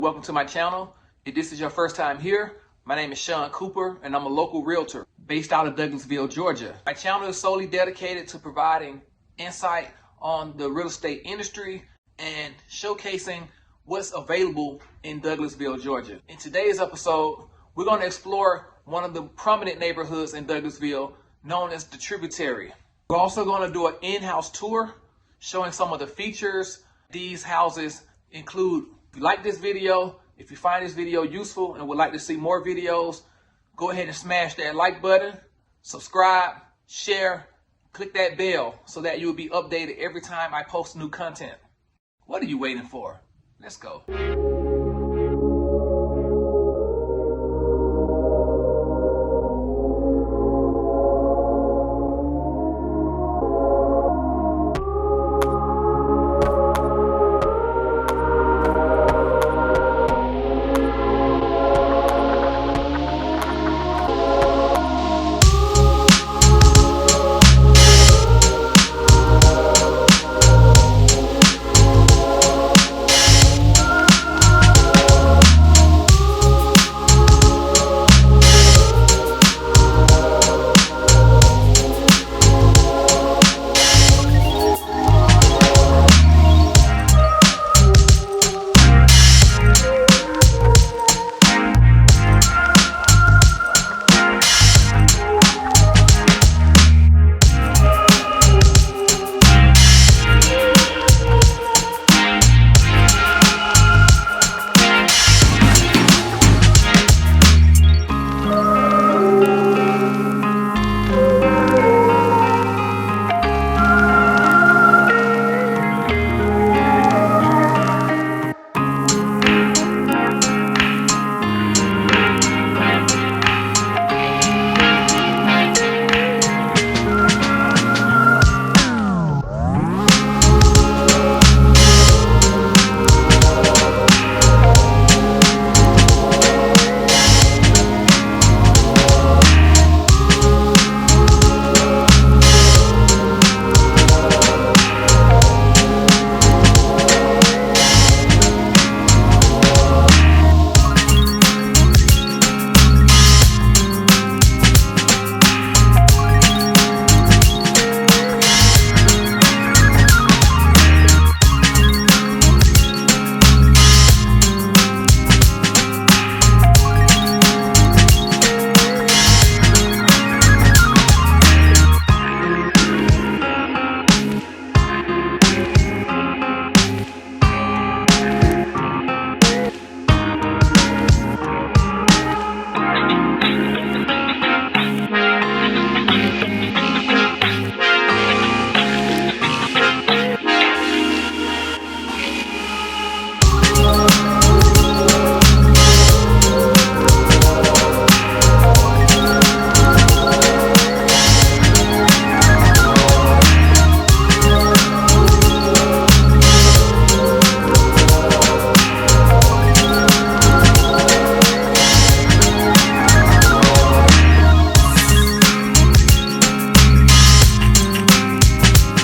Welcome to my channel. If this is your first time here, my name is Sean Cooper and I'm a local realtor based out of Douglasville, Georgia. My channel is solely dedicated to providing insight on the real estate industry and showcasing what's available in Douglasville, Georgia. In today's episode, we're going to explore one of the prominent neighborhoods in Douglasville known as the Tributary. We're also going to do an in-house tour showing some of the features these houses include. If you like this video, if you find this video useful and would like to see more videos, go ahead and smash that like button, subscribe, share, click that bell so that you'll be updated every time I post new content. What are you waiting for? Let's go.